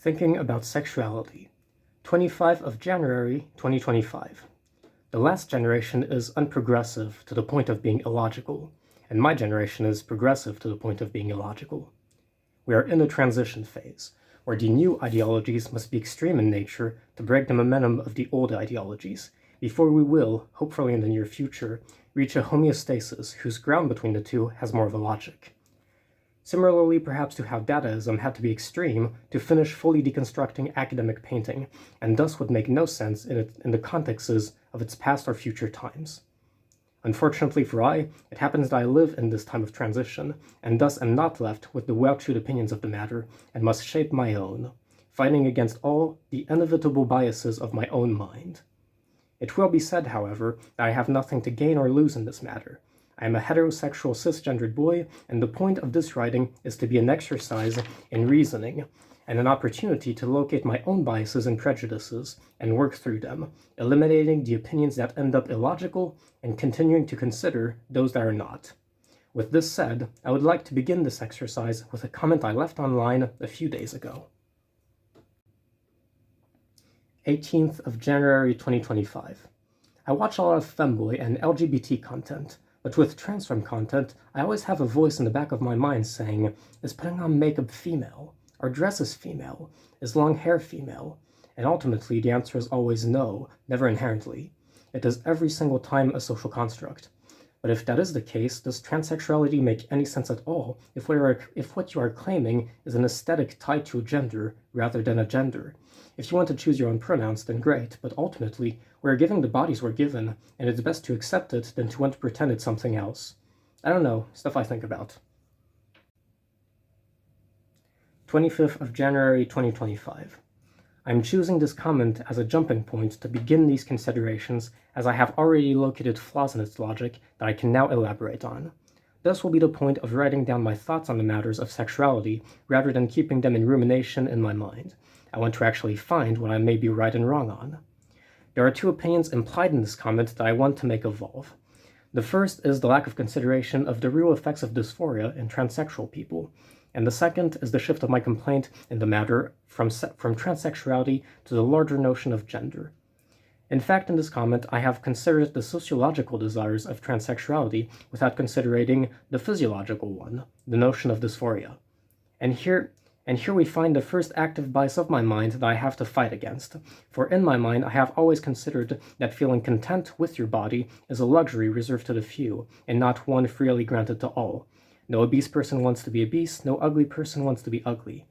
Thinking About Sexuality, 25 of January 2025. The last generation is unprogressive to the point of being illogical, and my generation is progressive to the point of being illogical. We are in a transition phase, where the new ideologies must be extreme in nature to break the momentum of the old ideologies, before we will, hopefully in the near future, reach a homeostasis whose ground between the two has more of a logic. Similarly, perhaps to how Dadaism had to be extreme to finish fully deconstructing academic painting, and thus would make no sense in the contexts of its past or future times. Unfortunately for it happens that I live in this time of transition, and thus am not left with the well-chewed opinions of the matter, and must shape my own, fighting against all the inevitable biases of my own mind. It will be said, however, that I have nothing to gain or lose in this matter. I am a heterosexual cisgendered boy, and the point of this writing is to be an exercise in reasoning, and an opportunity to locate my own biases and prejudices, and work through them, eliminating the opinions that end up illogical, and continuing to consider those that are not. With this said, I would like to begin this exercise with a comment I left online a few days ago. 18th of January 2025. I watch a lot of femboy and LGBT content, but with transfem content, I always have a voice in the back of my mind saying, is putting on makeup female? Are dresses female? Is long hair female? And ultimately, the answer is always no, never inherently. It is every single time a social construct. But if that is the case, does transsexuality make any sense at all if what you are claiming is an aesthetic tied to a gender rather than a gender? If you want to choose your own pronouns, then great, but ultimately, we're giving the bodies we're given, and it's best to accept it than to want to pretend it's something else. I don't know, stuff I think about. 25th of January 2025. I'm choosing this comment as a jumping point to begin these considerations, as I have already located flaws in its logic that I can now elaborate on. This will be the point of writing down my thoughts on the matters of sexuality, rather than keeping them in rumination in my mind. I want to actually find what I may be right and wrong on. There are two opinions implied in this comment that I want to make evolve. The first is the lack of consideration of the real effects of dysphoria in transsexual people, and the second is the shift of my complaint in the matter from transsexuality to the larger notion of gender. In fact, in this comment, I have considered the sociological desires of transsexuality without considering the physiological one, the notion of dysphoria. And here we find the first active bias of my mind that I have to fight against, for in my mind I have always considered that feeling content with your body is a luxury reserved to the few, and not one freely granted to all. No obese person wants to be obese, no ugly person wants to be ugly.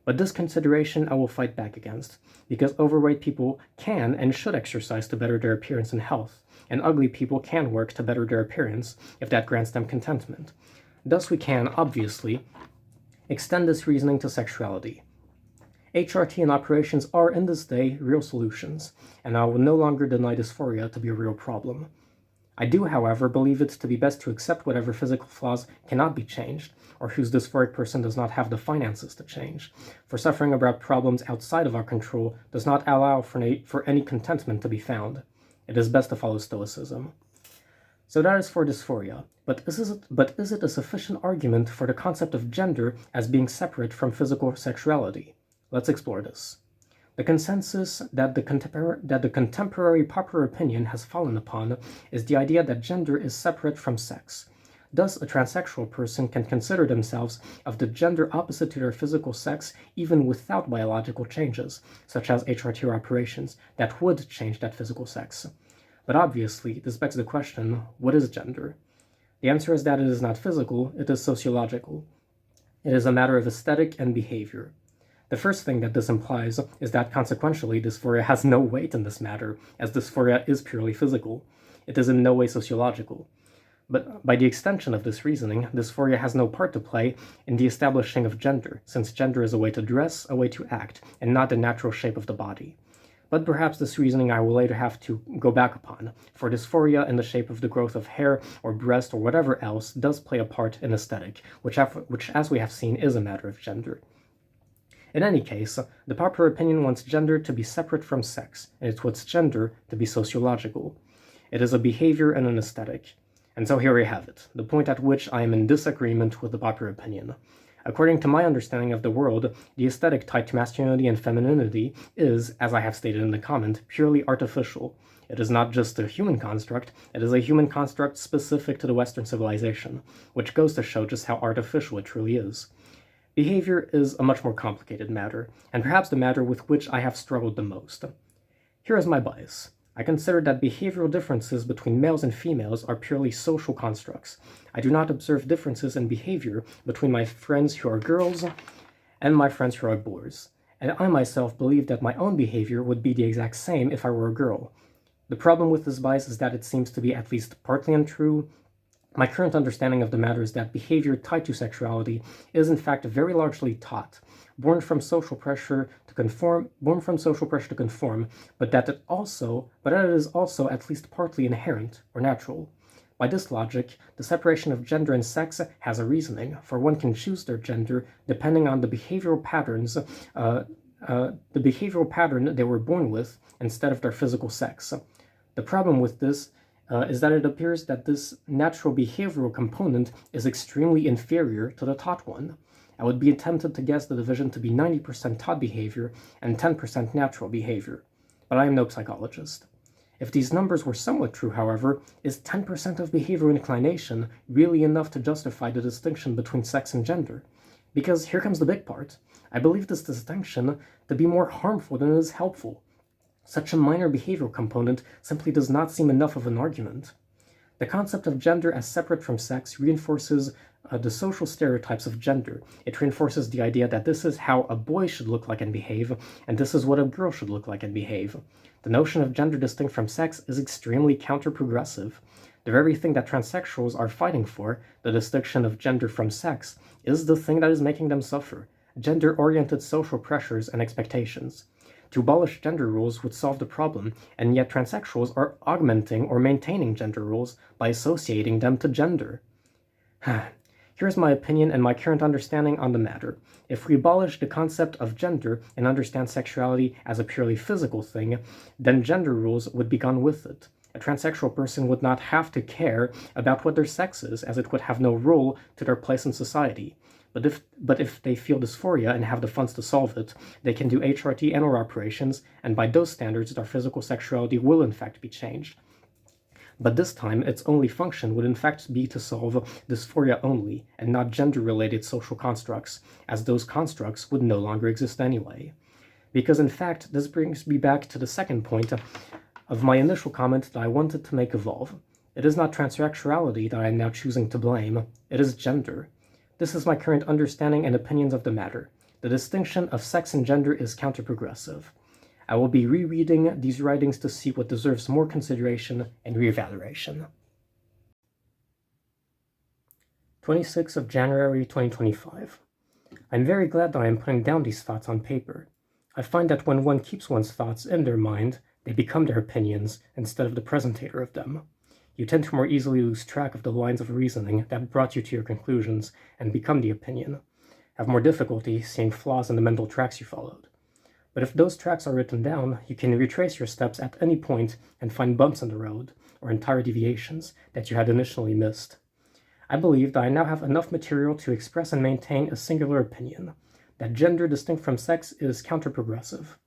But this consideration I will fight back against, because overweight people can and should exercise to better their appearance and health, and ugly people can work to better their appearance if that grants them contentment. Thus we can, obviously, extend this reasoning to sexuality. HRT and operations are, in this day, real solutions, and I will no longer deny dysphoria to be a real problem. I do, however, believe it to be best to accept whatever physical flaws cannot be changed, or whose dysphoric person does not have the finances to change, for suffering about problems outside of our control does not allow for any contentment to be found. It is best to follow stoicism. So that is for dysphoria, but is it a sufficient argument for the concept of gender as being separate from physical sexuality? Let's explore this. The consensus that the contemporary popular opinion has fallen upon is the idea that gender is separate from sex. Thus, a transsexual person can consider themselves of the gender opposite to their physical sex even without biological changes, such as HRT or operations, that would change that physical sex. But obviously, this begs the question, what is gender? The answer is that it is not physical, it is sociological. It is a matter of aesthetic and behavior. The first thing that this implies is that consequentially dysphoria has no weight in this matter, as dysphoria is purely physical. It is in no way sociological. But by the extension of this reasoning, dysphoria has no part to play in the establishing of gender, since gender is a way to dress, a way to act, and not the natural shape of the body. But perhaps this reasoning I will later have to go back upon, for dysphoria in the shape of the growth of hair or breast or whatever else does play a part in aesthetic, which as we have seen is a matter of gender. In any case, the popular opinion wants gender to be separate from sex, and it wants gender to be sociological. It is a behavior and an aesthetic. And so here we have it, the point at which I am in disagreement with the popular opinion. According to my understanding of the world, the aesthetic tied to masculinity and femininity is, as I have stated in the comment, purely artificial. It is not just a human construct, it is a human construct specific to the Western civilization, which goes to show just how artificial it truly is. Behavior is a much more complicated matter, and perhaps the matter with which I have struggled the most. Here is my bias. I consider that behavioral differences between males and females are purely social constructs. I do not observe differences in behavior between my friends who are girls and my friends who are boys, and I myself believe that my own behavior would be the exact same if I were a girl. The problem with this bias is that it seems to be at least partly untrue. My current understanding of the matter is that behavior tied to sexuality is in fact very largely taught, born from social pressure to conform, but that it is also at least partly inherent or natural. By this logic, the separation of gender and sex has a reasoning, for one can choose their gender depending on the behavioral pattern they were born with instead of their physical sex. The problem with this is that it appears that this natural behavioral component is extremely inferior to the taught one. I would be tempted to guess the division to be 90% taught behavior and 10% natural behavior, but I am no psychologist. If these numbers were somewhat true, however, is 10% of behavioral inclination really enough to justify the distinction between sex and gender? Because here comes the big part. I believe this distinction to be more harmful than it is helpful. Such a minor behavioral component simply does not seem enough of an argument. The concept of gender as separate from sex reinforces the social stereotypes of gender. It reinforces the idea that this is how a boy should look like and behave, and this is what a girl should look like and behave. The notion of gender distinct from sex is extremely counter-progressive. The very thing that transsexuals are fighting for, the distinction of gender from sex, is the thing that is making them suffer. Gender-oriented social pressures and expectations. To abolish gender roles would solve the problem, and yet transsexuals are augmenting or maintaining gender roles by associating them to gender. Here's my opinion and my current understanding on the matter. If we abolish the concept of gender and understand sexuality as a purely physical thing, then gender roles would be gone with it. A transsexual person would not have to care about what their sex is, as it would have no role to their place in society. But if they feel dysphoria and have the funds to solve it, they can do HRT and/or operations, and by those standards, their physical sexuality will in fact be changed. But this time, its only function would in fact be to solve dysphoria only, and not gender-related social constructs, as those constructs would no longer exist anyway. Because in fact, this brings me back to the second point of my initial comment that I wanted to make evolve. It is not transsexuality that I am now choosing to blame, it is gender. This is my current understanding and opinions of the matter. The distinction of sex and gender is counter-progressive. I will be rereading these writings to see what deserves more consideration and reevaluation. 26th of January 2025. I'm very glad that I am putting down these thoughts on paper. I find that when one keeps one's thoughts in their mind, they become their opinions instead of the presentator of them. You tend to more easily lose track of the lines of reasoning that brought you to your conclusions and become the opinion, have more difficulty seeing flaws in the mental tracks you followed. But if those tracks are written down, you can retrace your steps at any point and find bumps in the road, or entire deviations that you had initially missed. I believe that I now have enough material to express and maintain a singular opinion, that gender distinct from sex is counter-progressive.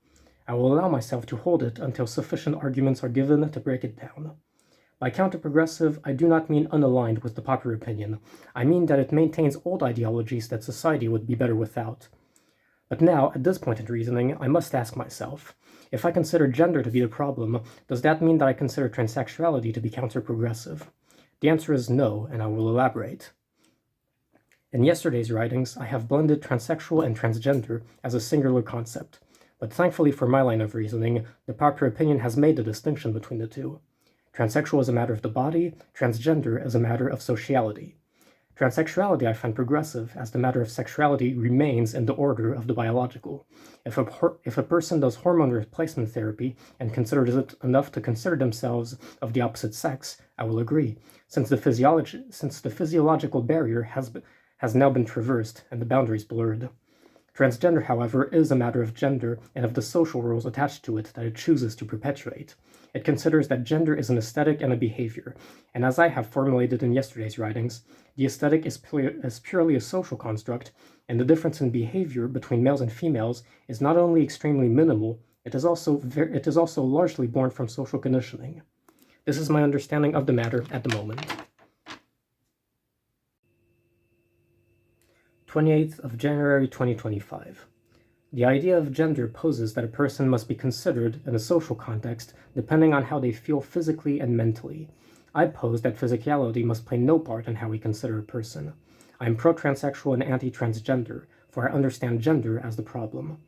I will allow myself to hold it until sufficient arguments are given to break it down. By counter-progressive, I do not mean unaligned with the popular opinion. I mean that it maintains old ideologies that society would be better without. But now, at this point in reasoning, I must ask myself, if I consider gender to be the problem, does that mean that I consider transsexuality to be counter-progressive? The answer is no, and I will elaborate. In yesterday's writings, I have blended transsexual and transgender as a singular concept, but thankfully for my line of reasoning, the popular opinion has made the distinction between the two. Transsexual is a matter of the body, transgender is a matter of sociality. Transsexuality I find progressive, as the matter of sexuality remains in the order of the biological. If a person does hormone replacement therapy and considers it enough to consider themselves of the opposite sex, I will agree, since the physiological barrier has now been traversed and the boundaries blurred. Transgender, however, is a matter of gender and of the social roles attached to it that it chooses to perpetuate. It considers that gender is an aesthetic and a behavior, and as I have formulated in yesterday's writings, the aesthetic is purely a social construct, and the difference in behavior between males and females is not only extremely minimal, it is also largely born from social conditioning. This is my understanding of the matter at the moment. 28th of January 2025. The idea of gender poses that a person must be considered in a social context depending on how they feel physically and mentally. I pose that physicality must play no part in how we consider a person. I am pro-transsexual and anti-transgender, for I understand gender as the problem.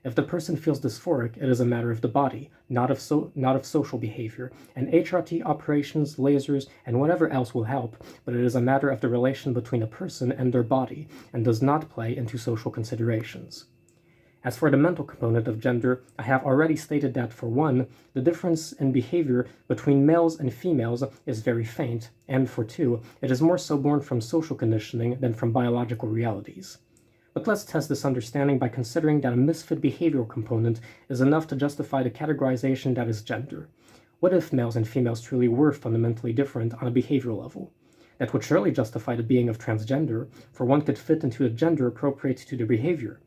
If the person feels dysphoric, it is a matter of the body, not of social behavior, and HRT operations, lasers, and whatever else will help, but it is a matter of the relation between a person and their body, and does not play into social considerations. As for the mental component of gender, I have already stated that, for one, the difference in behavior between males and females is very faint, and for two, it is more so born from social conditioning than from biological realities. But let's test this understanding by considering that a misfit behavioral component is enough to justify the categorization that is gender. What if males and females truly were fundamentally different on a behavioral level? That would surely justify the being of transgender, for one could fit into a gender appropriate to their behavior.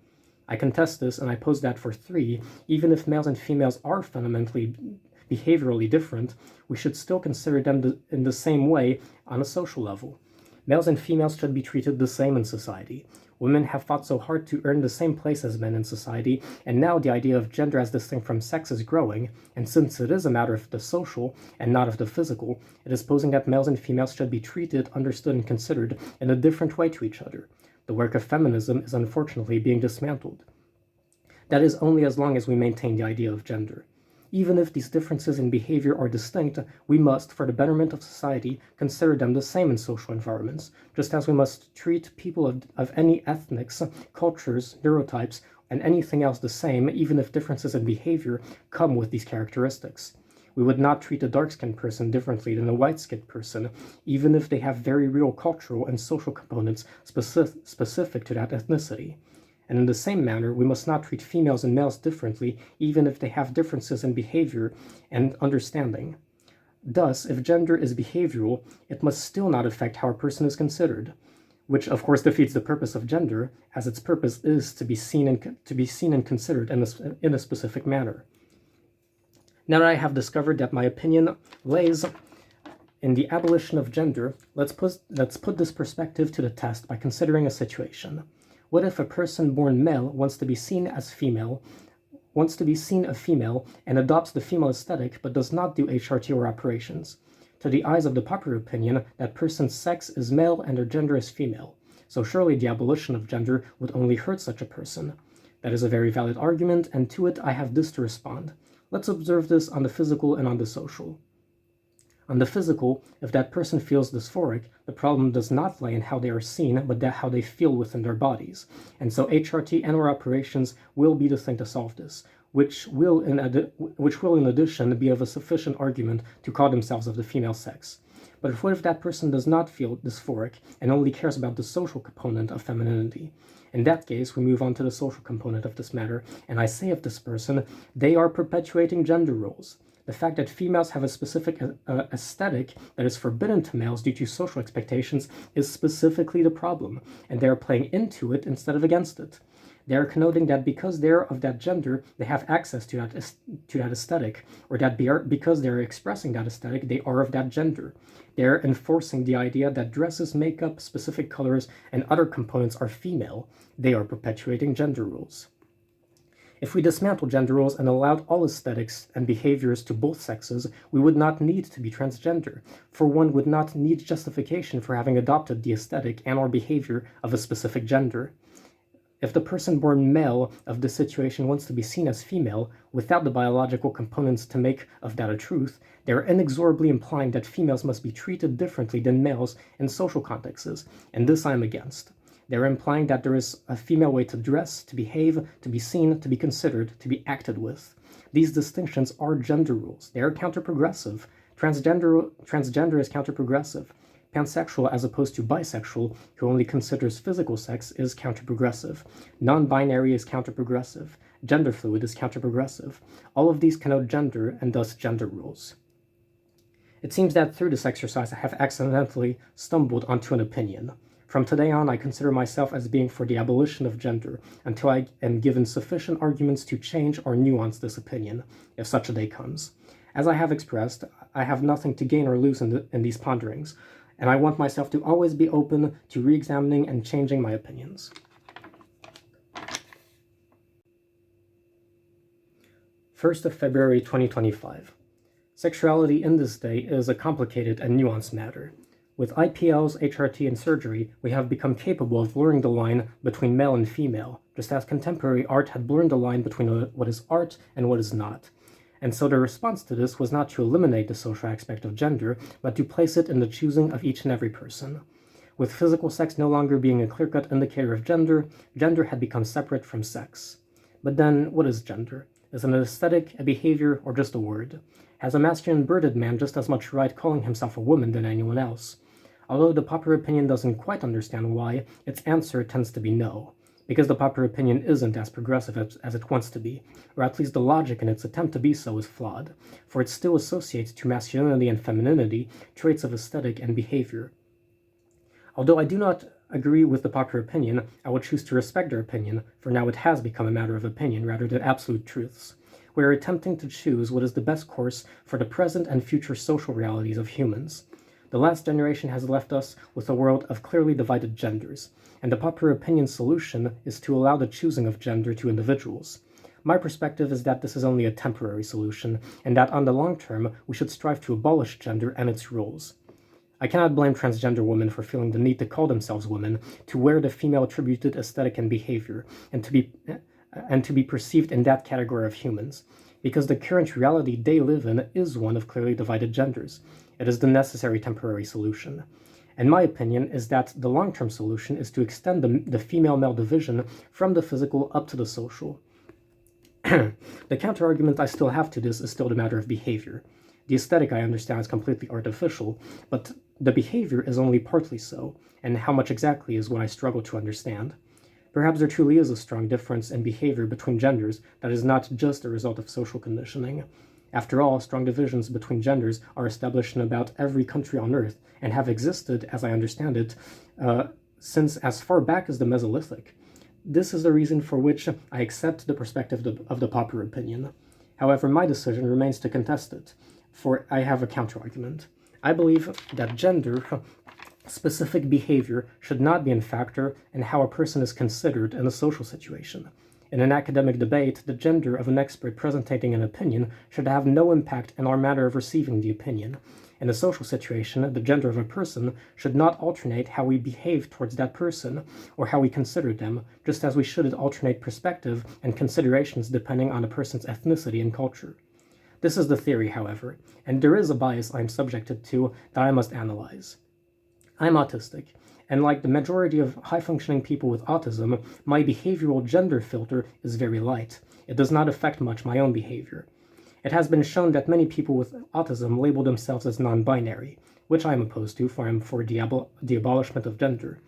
I contest this, and I pose that for three, even if males and females are fundamentally behaviorally different, we should still consider them in the same way on a social level. Males and females should be treated the same in society. Women have fought so hard to earn the same place as men in society, and now the idea of gender as distinct from sex is growing, and since it is a matter of the social and not of the physical, it is posing that males and females should be treated, understood, and considered in a different way to each other. The work of feminism is unfortunately being dismantled. That is only as long as we maintain the idea of gender. Even if these differences in behavior are distinct, we must, for the betterment of society, consider them the same in social environments, just as we must treat people of any ethnics, cultures, neurotypes, and anything else the same, even if differences in behavior come with these characteristics. We would not treat a dark-skinned person differently than a white-skinned person, even if they have very real cultural and social components specific to that ethnicity. And in the same manner, we must not treat females and males differently, even if they have differences in behavior and understanding. Thus, if gender is behavioral, it must still not affect how a person is considered, which of course defeats the purpose of gender, as its purpose is to be seen and considered in a specific manner. Now that I have discovered that my opinion lays in the abolition of gender, let's put this perspective to the test by considering a situation. What if a person born male wants to be seen a female, and adopts the female aesthetic but does not do HRT or operations? To the eyes of the popular opinion, that person's sex is male and their gender is female. So surely the abolition of gender would only hurt such a person. That is a very valid argument, and to it I have this to respond. Let's observe this on the physical and on the social. On the physical, if that person feels dysphoric, the problem does not lie in how they are seen, but how they feel within their bodies. And so HRT and/or operations will be the thing to solve this, which will in addition be of a sufficient argument to call themselves of the female sex. But what if that person does not feel dysphoric and only cares about the social component of femininity? In that case, we move on to the social component of this matter, and I say of this person, they are perpetuating gender roles. The fact that females have a specific aesthetic that is forbidden to males due to social expectations is specifically the problem, and they are playing into it instead of against it. They are connoting that because they are of that gender, they have access to that aesthetic, or that because they are expressing that aesthetic, they are of that gender. They are enforcing the idea that dresses, makeup, specific colors, and other components are female. They are perpetuating gender roles. If we dismantle gender roles and allowed all aesthetics and behaviors to both sexes, we would not need to be transgender, for one would not need justification for having adopted the aesthetic and/or behavior of a specific gender. If the person born male of this situation wants to be seen as female, without the biological components to make of that a truth, they are inexorably implying that females must be treated differently than males in social contexts, and this I am against. They're implying that there is a female way to dress, to behave, to be seen, to be considered, to be acted with. These distinctions are gender rules. They are counterprogressive. Transgender is counterprogressive. Pansexual as opposed to bisexual, who only considers physical sex, is counterprogressive. Non-binary is counterprogressive. Gender fluid is counterprogressive. All of these connote gender and thus gender rules. It seems that through this exercise I have accidentally stumbled onto an opinion. From today on, I consider myself as being for the abolition of gender until I am given sufficient arguments to change or nuance this opinion, if such a day comes. As I have expressed, I have nothing to gain or lose in these ponderings, and I want myself to always be open to re-examining and changing my opinions. 1st of February 2025. Sexuality in this day is a complicated and nuanced matter. With IPLs, HRT, and surgery, we have become capable of blurring the line between male and female, just as contemporary art had blurred the line between what is art and what is not. And so the response to this was not to eliminate the social aspect of gender, but to place it in the choosing of each and every person. With physical sex no longer being a clear-cut indicator of gender, gender had become separate from sex. But then, what is gender? Is it an aesthetic, a behavior, or just a word? Has a masculine bearded man just as much right calling himself a woman than anyone else? Although the popular opinion doesn't quite understand why, its answer tends to be no, because the popular opinion isn't as progressive as it wants to be, or at least the logic in its attempt to be so is flawed, for it still associates to masculinity and femininity traits of aesthetic and behavior. Although I do not agree with the popular opinion, I will choose to respect their opinion, for now it has become a matter of opinion rather than absolute truths. We are attempting to choose what is the best course for the present and future social realities of humans. The last generation has left us with a world of clearly divided genders, and the popular opinion solution is to allow the choosing of gender to individuals. My perspective is that this is only a temporary solution, and that on the long term we should strive to abolish gender and its rules. I cannot blame transgender women for feeling the need to call themselves women, to wear the female-attributed aesthetic and behavior, and to be perceived in that category of humans, because the current reality they live in is one of clearly divided genders. It is the necessary temporary solution. And my opinion is that the long-term solution is to extend the female-male division from the physical up to the social. The counter-argument I still have to this is still the matter of behavior. The aesthetic I understand is completely artificial, but the behavior is only partly so, and how much exactly is what I struggle to understand. Perhaps there truly is a strong difference in behavior between genders that is not just a result of social conditioning. After all, strong divisions between genders are established in about every country on Earth and have existed, as I understand it, since as far back as the Mesolithic. This is the reason for which I accept the perspective of the popular opinion. However, my decision remains to contest it, for I have a counter-argument. I believe that gender-specific behavior should not be a factor in how a person is considered in a social situation. In an academic debate, the gender of an expert presenting an opinion should have no impact in our manner of receiving the opinion. In a social situation, the gender of a person should not alternate how we behave towards that person or how we consider them, just as we should alternate perspective and considerations depending on a person's ethnicity and culture. This is the theory, however, and there is a bias I am subjected to that I must analyze. I am autistic, and like the majority of high-functioning people with autism, my behavioral gender filter is very light. It does not affect much my own behavior. It has been shown that many people with autism label themselves as non-binary, which I am opposed to, for I am for the abolishment of gender.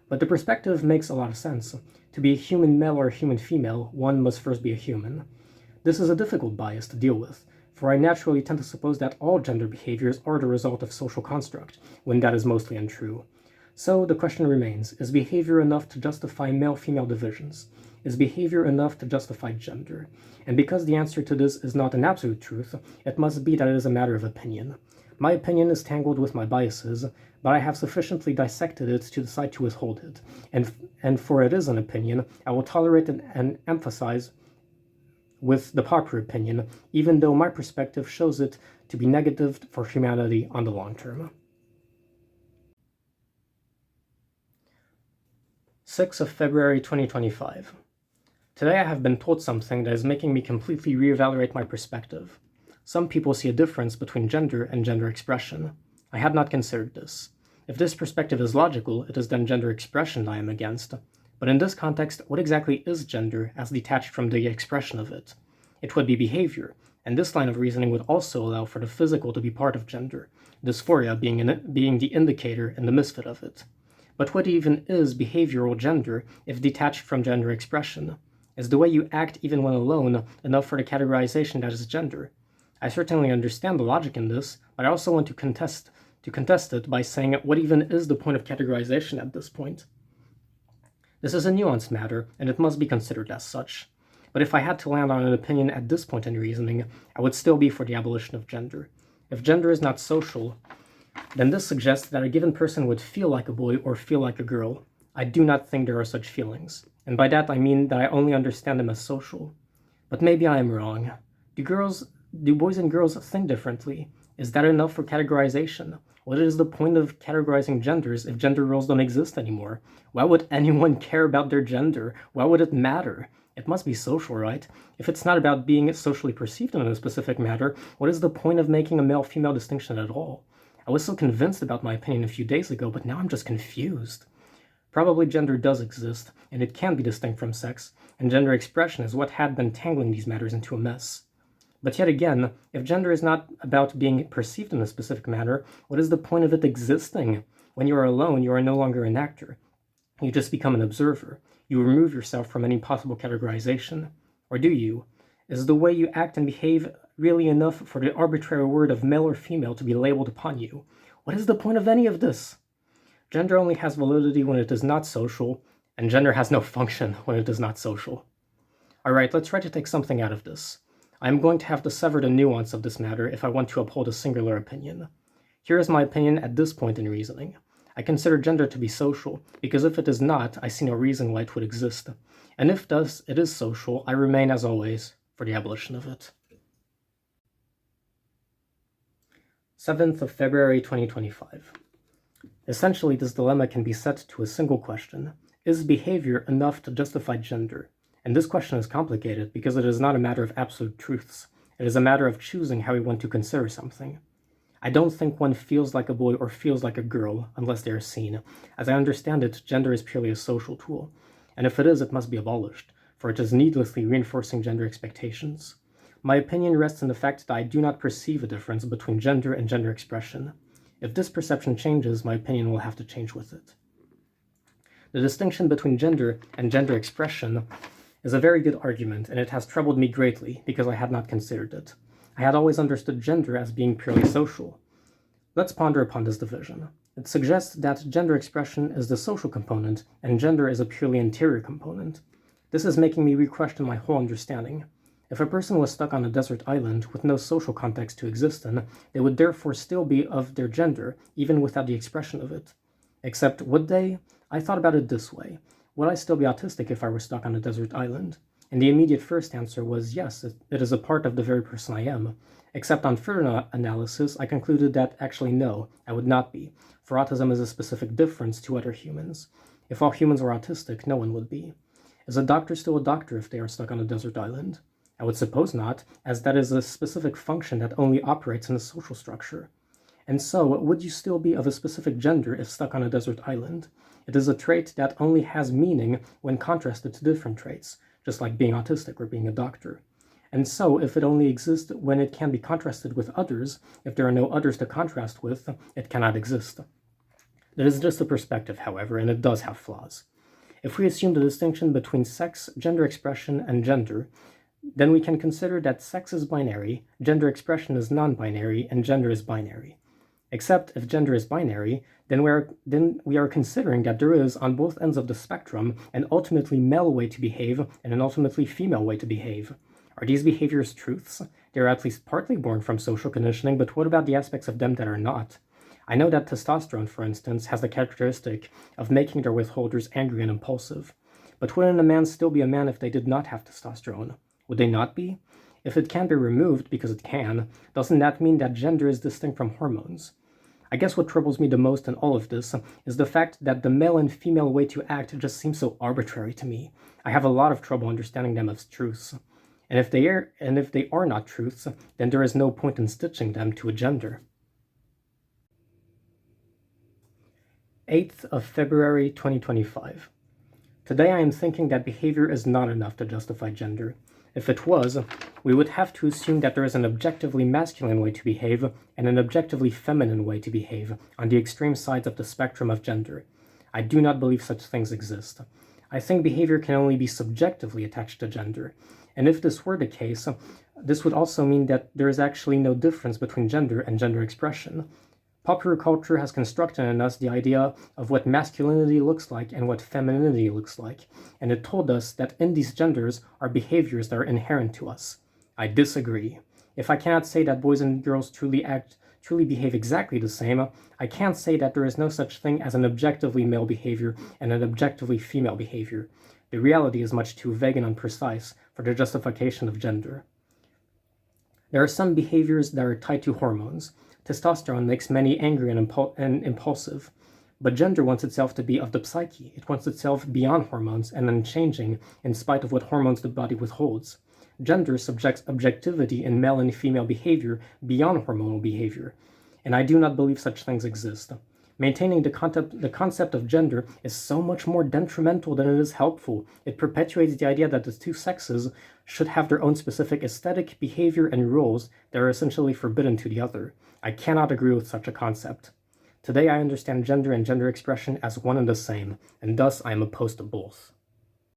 But the perspective makes a lot of sense. To be a human male or a human female, one must first be a human. This is a difficult bias to deal with, for I naturally tend to suppose that all gender behaviors are the result of social construct, when that is mostly untrue. So the question remains, is behavior enough to justify male-female divisions? Is behavior enough to justify gender? And because the answer to this is not an absolute truth, it must be that it is a matter of opinion. My opinion is tangled with my biases, but I have sufficiently dissected it to decide to withhold it. And for it is an opinion, I will tolerate and emphasize with the popular opinion, even though my perspective shows it to be negative for humanity on the long term. 6th of February 2025. Today I have been told something that is making me completely reevaluate my perspective. Some people see a difference between gender and gender expression. I had not considered this. If this perspective is logical, it is then gender expression I am against. But in this context, what exactly is gender as detached from the expression of it? It would be behavior, and this line of reasoning would also allow for the physical to be part of gender, dysphoria being the indicator and the misfit of it. But what even is behavioral gender if detached from gender expression? Is the way you act even when alone enough for the categorization that is gender? I certainly understand the logic in this, but I also want to contest it by saying what even is the point of categorization at this point? This is a nuanced matter, and it must be considered as such. But if I had to land on an opinion at this point in reasoning, I would still be for the abolition of gender. If gender is not social, then this suggests that a given person would feel like a boy or feel like a girl. I do not think there are such feelings, and by that I mean that I only understand them as social. But maybe I am wrong. Do boys and girls think differently? Is that enough for categorization? What is the point of categorizing genders if gender roles don't exist anymore? Why would anyone care about their gender? Why would it matter? It must be social, right? If it's not about being socially perceived in a specific matter, what is the point of making a male-female distinction at all? I was so convinced about my opinion a few days ago, but now I'm just confused. Probably gender does exist, and it can be distinct from sex, and gender expression is what had been tangling these matters into a mess. But yet again, if gender is not about being perceived in a specific manner, what is the point of it existing? When you are alone, you are no longer an actor. You just become an observer. You remove yourself from any possible categorization. Or do you? Is the way you act and behave really enough for the arbitrary word of male or female to be labeled upon you? What is the point of any of this? Gender only has validity when it is not social, and gender has no function when it is not social. Alright, let's try to take something out of this. I am going to have to sever the nuance of this matter if I want to uphold a singular opinion. Here is my opinion at this point in reasoning. I consider gender to be social, because if it is not, I see no reason why it would exist. And if thus it is social, I remain, as always, for the abolition of it. 7th of February 2025. Essentially, this dilemma can be set to a single question. Is behavior enough to justify gender? And this question is complicated because it is not a matter of absolute truths. It is a matter of choosing how we want to consider something. I don't think one feels like a boy or feels like a girl unless they are seen. As I understand it, gender is purely a social tool. And if it is, it must be abolished, for it is needlessly reinforcing gender expectations. My opinion rests in the fact that I do not perceive a difference between gender and gender expression. If this perception changes, my opinion will have to change with it. The distinction between gender and gender expression is a very good argument, and it has troubled me greatly because I had not considered it. I had always understood gender as being purely social. Let's ponder upon this division. It suggests that gender expression is the social component, and gender is a purely interior component. This is making me re-question my whole understanding. If a person was stuck on a desert island with no social context to exist in, they would therefore still be of their gender, even without the expression of it. Except, would they? I thought about it this way. Would I still be autistic if I were stuck on a desert island? And the immediate first answer was yes, it is a part of the very person I am. Except on further analysis, I concluded that actually no, I would not be, for autism is a specific difference to other humans. If all humans were autistic, no one would be. Is a doctor still a doctor if they are stuck on a desert island? I would suppose not, as that is a specific function that only operates in a social structure. And so, would you still be of a specific gender if stuck on a desert island? It is a trait that only has meaning when contrasted to different traits, just like being autistic or being a doctor. And so, if it only exists when it can be contrasted with others, if there are no others to contrast with, it cannot exist. That is just a perspective, however, and it does have flaws. If we assume the distinction between sex, gender expression, and gender, then we can consider that sex is binary, gender expression is non-binary, and gender is binary. Except if gender is binary, then we are considering that there is, on both ends of the spectrum, an ultimately male way to behave and an ultimately female way to behave. Are these behaviors truths? They are at least partly born from social conditioning, but what about the aspects of them that are not? I know that testosterone, for instance, has the characteristic of making their withholders angry and impulsive. But wouldn't a man still be a man if they did not have testosterone? Would they not be? If it can be removed, because it can, doesn't that mean that gender is distinct from hormones? I guess what troubles me the most in all of this is the fact that the male and female way to act just seems so arbitrary to me. I have a lot of trouble understanding them as truths. And if they are not truths, then there is no point in stitching them to a gender. 8th of February 2025. Today I am thinking that behavior is not enough to justify gender. If it was, we would have to assume that there is an objectively masculine way to behave and an objectively feminine way to behave on the extreme sides of the spectrum of gender. I do not believe such things exist. I think behavior can only be subjectively attached to gender. And if this were the case, this would also mean that there is actually no difference between gender and gender expression. Popular culture has constructed in us the idea of what masculinity looks like and what femininity looks like, and it told us that in these genders are behaviors that are inherent to us. I disagree. If I cannot say that boys and girls truly behave exactly the same, I can't say that there is no such thing as an objectively male behavior and an objectively female behavior. The reality is much too vague and unprecise for the justification of gender. There are some behaviors that are tied to hormones. Testosterone makes many angry and impulsive. But gender wants itself to be of the psyche. It wants itself beyond hormones and unchanging in spite of what hormones the body withholds. Gender subjects objectivity in male and female behavior beyond hormonal behavior. And I do not believe such things exist. Maintaining the concept of gender is so much more detrimental than it is helpful. It perpetuates the idea that the two sexes should have their own specific aesthetic, behavior, and rules that are essentially forbidden to the other. I cannot agree with such a concept. Today I understand gender and gender expression as one and the same, and thus I am opposed to both.